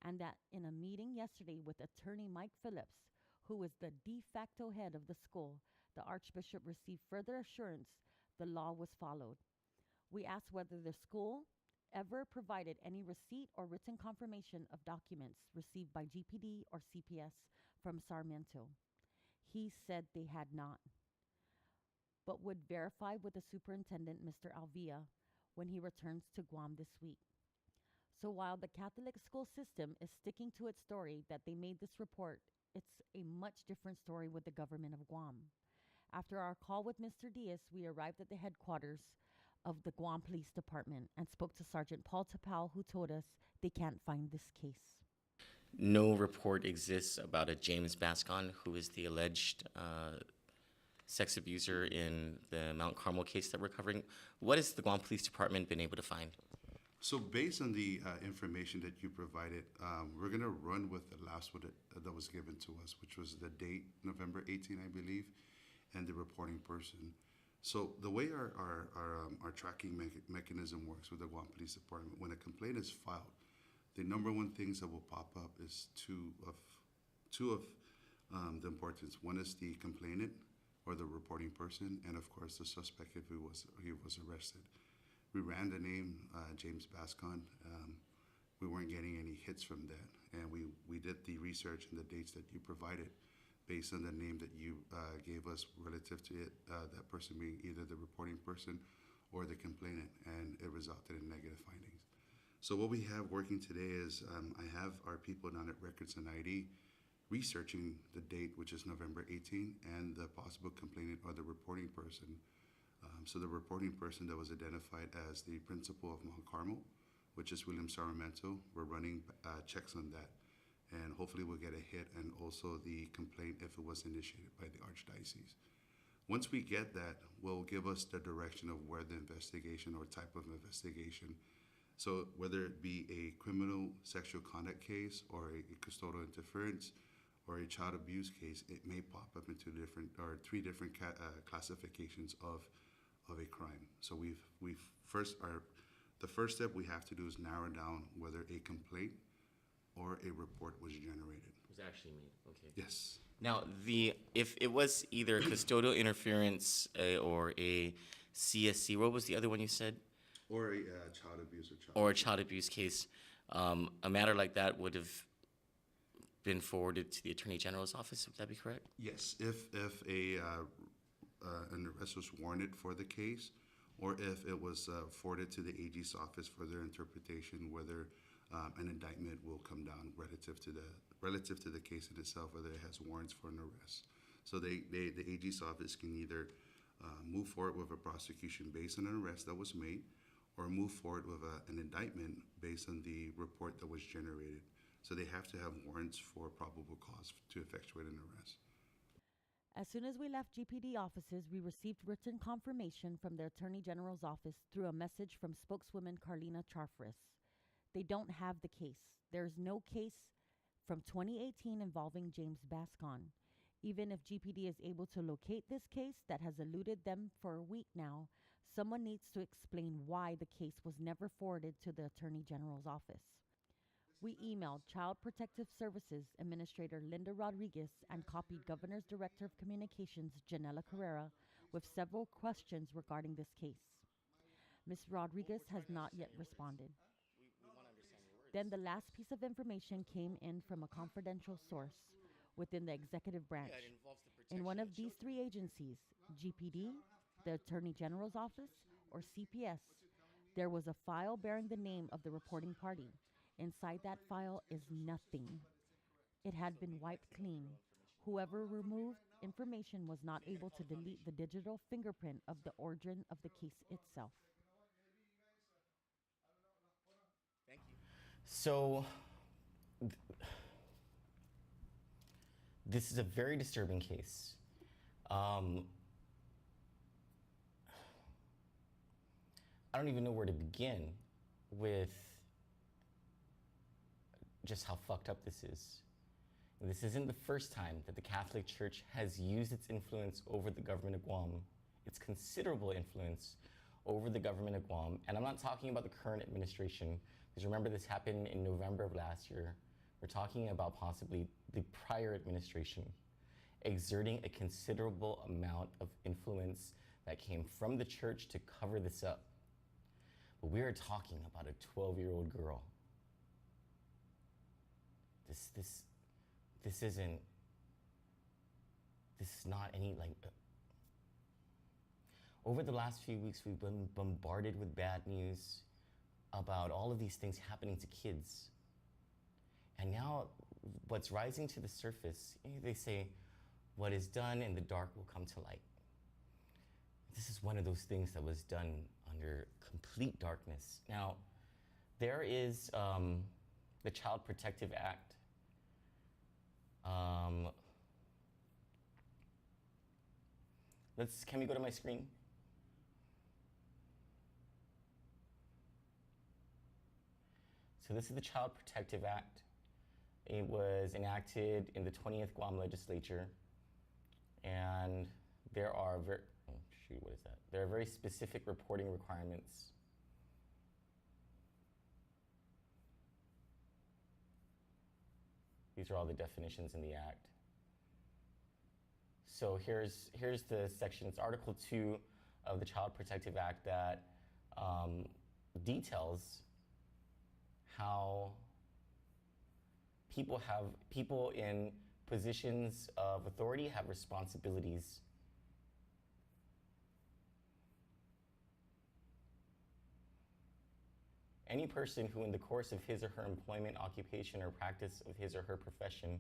and that in a meeting yesterday with attorney Mike Phillips, who is the de facto head of the school, the Archbishop received further assurance the law was followed. We asked whether the school ever provided any receipt or written confirmation of documents received by GPD or CPS from Sarmiento. He said they had not, but would verify with the superintendent, Mr. Alvia, when he returns to Guam this week. So while the Catholic school system is sticking to its story that they made this report, it's a much different story with the government of Guam. After our call with Mr. Diaz, we arrived at the headquarters of the Guam Police Department and spoke to Sergeant Paul Tapao, who told us they can't find this case. No report exists about a James Bascon, who is the alleged sex abuser in the Mount Carmel case that we're covering. What has the Guam Police Department been able to find? So based on the information that you provided, we're going to run with the last one that was given to us, which was the date, November 18, I believe, and the reporting person. So the way our tracking mechanism works with the Guam Police Department, when a complaint is filed, the number one things that will pop up is two of the importance. One is the complainant or the reporting person, and of course the suspect if he was arrested. We ran the name James Bascon. We weren't getting any hits from that, and we did the research and the dates that you provided based on the name that you gave us relative to it, that person being either the reporting person or the complainant, and it resulted in negative findings. So what we have working today is I have our people down at Records and ID researching the date, which is November 18, and the possible complainant or the reporting person. So the reporting person that was identified as the principal of Mount Carmel, which is William Sarmiento, we're running checks on that. And hopefully we'll get a hit, and also the complaint if it was initiated by the Archdiocese. Once we get that, will give us the direction of where the investigation or type of investigation. So whether it be a criminal sexual conduct case or a custodial interference or a child abuse case, it may pop up into three different classifications of a crime. So the first step we have to do is narrow down whether a complaint or a report was generated. Was actually made. Okay. Yes. Now, if it was either custodial interference or a CSC, what was the other one you said? Or a child abuse Or a child abuse case, a matter like that would have been forwarded to the Attorney General's office. Would that be correct? Yes, if an arrest was warranted for the case, or if it was forwarded to the AG's office for their interpretation, whether an indictment will come down relative to the case in itself, whether it has warrants for an arrest. So the AG's office can either move forward with a prosecution based on an arrest that was made, or move forward with an indictment based on the report that was generated. So they have to have warrants for probable cause to effectuate an arrest. As soon as we left GPD offices, we received written confirmation from the Attorney General's office through a message from spokeswoman Carlina Charfris. They don't have the case. There's no case from 2018 involving James Bascon. Even if GPD is able to locate this case that has eluded them for a week now, someone needs to explain why the case was never forwarded to the Attorney General's office. We emailed Child Protective Services Administrator Linda Rodriguez and copied Governor's Director of Communications, Janella Carrera, with several questions regarding this case. Ms. Rodriguez has not yet responded. Then the last piece of information came in from a confidential source within the executive branch. In one of these three agencies, GPD, the Attorney General's office, or CPS, there was a file bearing the name of the reporting party. Inside that file is nothing. It had been wiped clean. Whoever removed information was not able to delete the digital fingerprint of the origin of the case itself. Thank you. So, this is a very disturbing case. I don't even know where to begin with just how fucked up this is. This isn't the first time that the Catholic Church has used its influence over the government of Guam, its considerable influence over the government of Guam. And I'm not talking about the current administration, because remember this happened in November of last year. We're talking about possibly the prior administration exerting a considerable amount of influence that came from the church to cover this up. But we are talking about a 12-year-old girl. This is not any, over the last few weeks, we've been bombarded with bad news about all of these things happening to kids. And now what's rising to the surface, they say, what is done in the dark will come to light. This is one of those things that was done under complete darkness. Now, there is the Child Protective Act. Can we go to my screen? So this is the Child Protective Act. It was enacted in the 20th Guam legislature, and there are There are very specific reporting requirements. These are all the definitions in the act. So here's the section. It's Article 2 of the Child Protective Act that details how people in positions of authority have responsibilities. Any person who in the course of his or her employment, occupation, or practice of his or her profession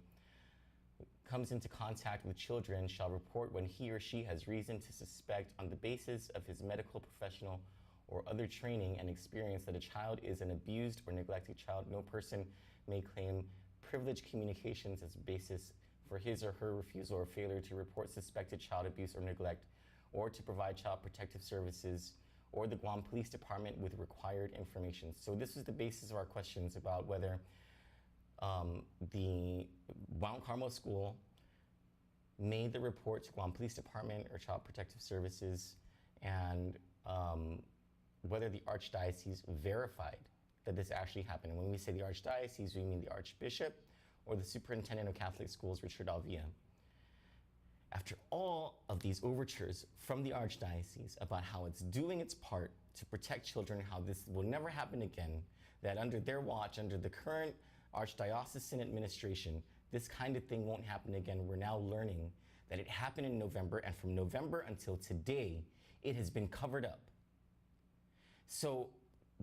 comes into contact with children shall report when he or she has reason to suspect on the basis of his medical, professional, or other training and experience that a child is an abused or neglected child. No person may claim privileged communications as a basis for his or her refusal or failure to report suspected child abuse or neglect, or to provide child protective services, or the Guam Police Department with required information. So this is the basis of our questions about whether the Mount Carmel School made the report to Guam Police Department or Child Protective Services, and whether the Archdiocese verified that this actually happened. And when we say the Archdiocese, we mean the Archbishop or the Superintendent of Catholic Schools, Richard Alvia. After all of these overtures from the Archdiocese about how it's doing its part to protect children, how this will never happen again, that under their watch, under the current Archdiocesan administration, this kind of thing won't happen again. We're now learning that it happened in November, and from November until today, it has been covered up. So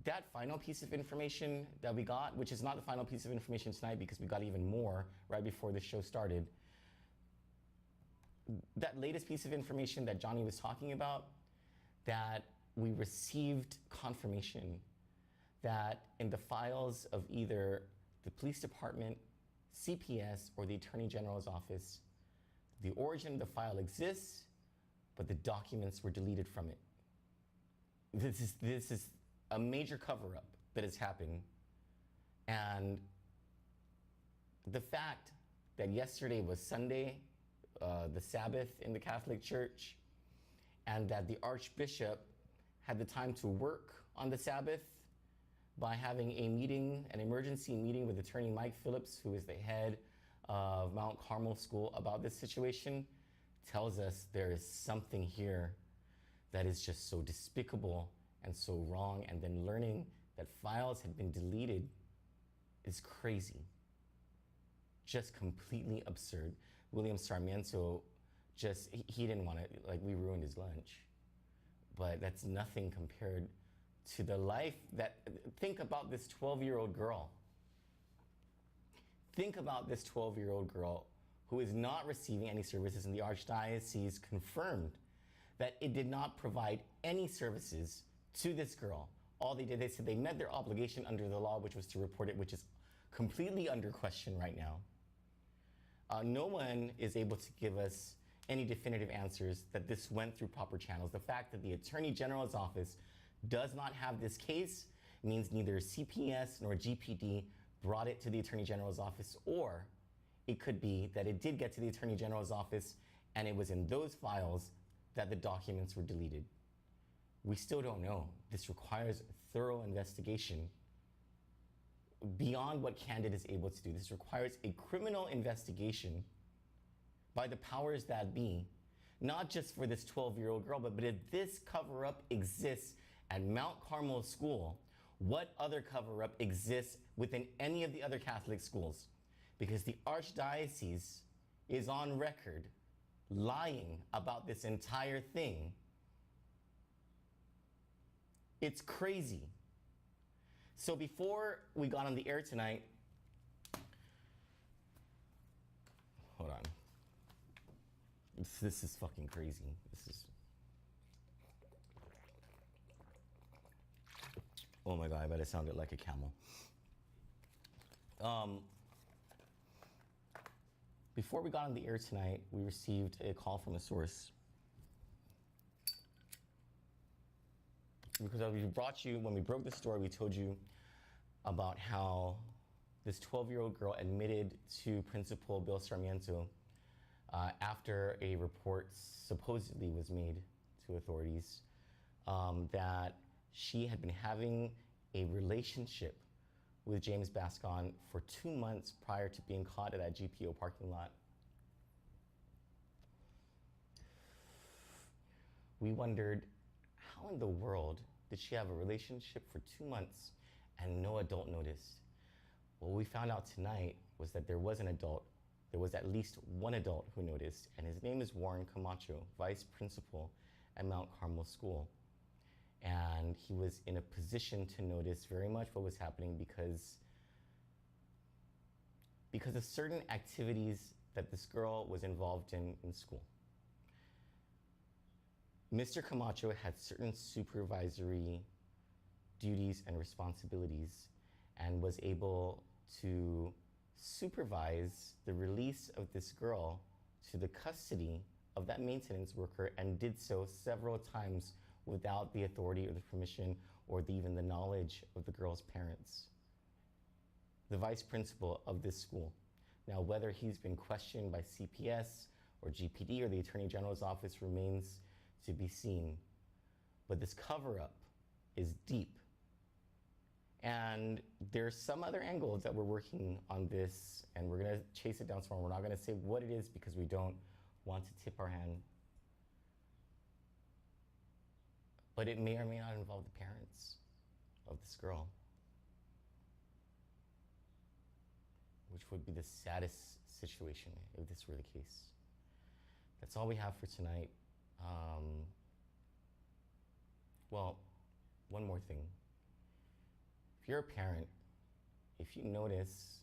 that final piece of information that we got, which is not the final piece of information tonight because we got even more right before the show started, that latest piece of information that Johnny was talking about, that we received confirmation that in the files of either the police department, CPS, or the Attorney General's office, the origin of the file exists, but the documents were deleted from it. This is a major cover-up that has happened. And the fact that yesterday was Sunday, the Sabbath in the Catholic Church, and that the Archbishop had the time to work on the Sabbath by having a meeting, an emergency meeting with Attorney Mike Phillips, who is the head of Mount Carmel School, about this situation, tells us there is something here that is just so despicable and so wrong. And then learning that files had been deleted is crazy. Just completely absurd. William Sarmiento he didn't want to, we ruined his lunch. But that's nothing compared to the life think about this 12-year-old girl. Think about this 12-year-old girl who is not receiving any services, and the Archdiocese confirmed that it did not provide any services to this girl. All they did, they said they met their obligation under the law, which was to report it, which is completely under question right now. No one is able to give us any definitive answers that this went through proper channels. The fact that the Attorney General's office does not have this case means neither CPS nor GPD brought it to the Attorney General's office, or it could be that it did get to the Attorney General's office and it was in those files that the documents were deleted. We still don't know. This requires thorough investigation beyond what Candid is able to do. This requires a criminal investigation by the powers that be, not just for this 12-year-old girl, but if this cover-up exists at Mount Carmel School, what other cover-up exists within any of the other Catholic schools? Because the Archdiocese is on record lying about this entire thing. It's crazy. So before we got on the air tonight, hold on. This is fucking crazy. Oh my God, I bet it sounded like a camel. Before we got on the air tonight, we received a call from a source. Because when we broke the story, we told you about how this 12-year-old girl admitted to Principal Bill Sarmiento after a report supposedly was made to authorities that she had been having a relationship with James Bascon for 2 months prior to being caught at that GPO parking lot. We wondered, how in the world did she have a relationship for 2 months and no adult noticed? What we found out tonight was that there was an adult. There was at least one adult who noticed, and his name is Warren Camacho, vice principal at Mount Carmel School. And he was in a position to notice very much what was happening because of certain activities that this girl was involved in school. Mr. Camacho had certain supervisory duties and responsibilities and was able to supervise the release of this girl to the custody of that maintenance worker, and did so several times without the authority or the permission or even the knowledge of the girl's parents. The vice principal of this school. Now, whether he's been questioned by CPS or GPD or the Attorney General's office remains to be seen. But this cover-up is deep. And there's some other angles that we're working on this, and we're gonna chase it down tomorrow. We're not gonna say what it is because we don't want to tip our hand. But it may or may not involve the parents of this girl, which would be the saddest situation if this were the case. That's all we have for tonight. Well, one more thing. If you're a parent, if you notice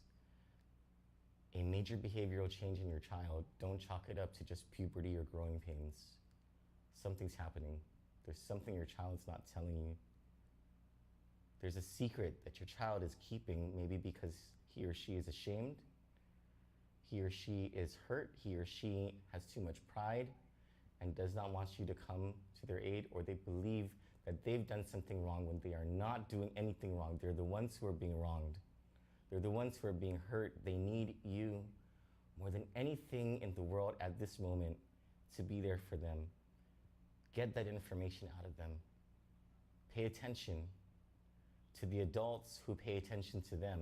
a major behavioral change in your child, don't chalk it up to just puberty or growing pains. Something's happening. There's something your child's not telling you. There's a secret that your child is keeping, maybe because he or she is ashamed, he or she is hurt, he or she has too much pride and does not want you to come to their aid, or they believe that they've done something wrong when they are not doing anything wrong. They're the ones who are being wronged. They're the ones who are being hurt. They need you more than anything in the world at this moment to be there for them. Get that information out of them. Pay attention to the adults who pay attention to them.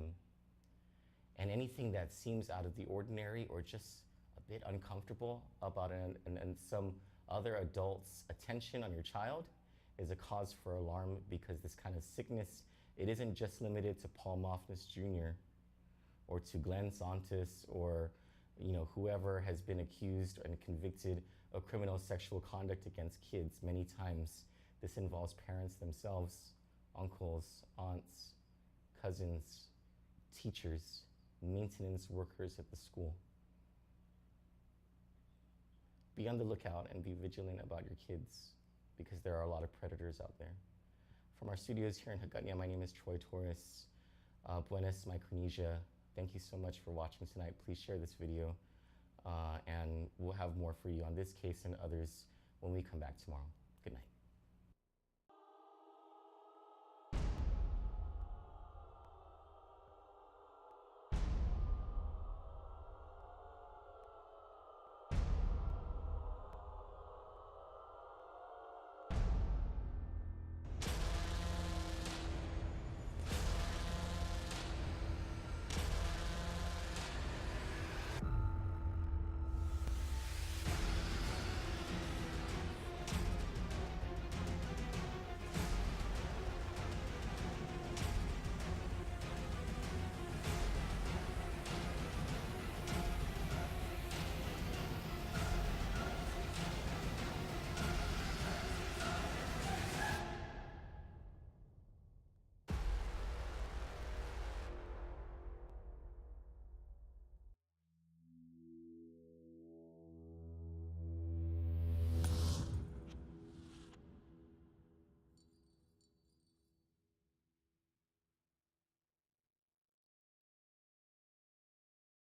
And anything that seems out of the ordinary or just a bit uncomfortable about some other adult's attention on your child is a cause for alarm, because this kind of sickness, it isn't just limited to Paul Moffness Jr. or to Glenn Santos or whoever has been accused and convicted of criminal sexual conduct against kids. Many times this involves parents themselves, uncles, aunts, cousins, teachers, maintenance workers at the school. Be on the lookout and be vigilant about your kids, because there are a lot of predators out there. From our studios here in Hagåtña, my name is Troy Torres. Buenas Micronesia. Thank you so much for watching tonight. Please share this video, and we'll have more for you on this case and others when we come back tomorrow. Good night.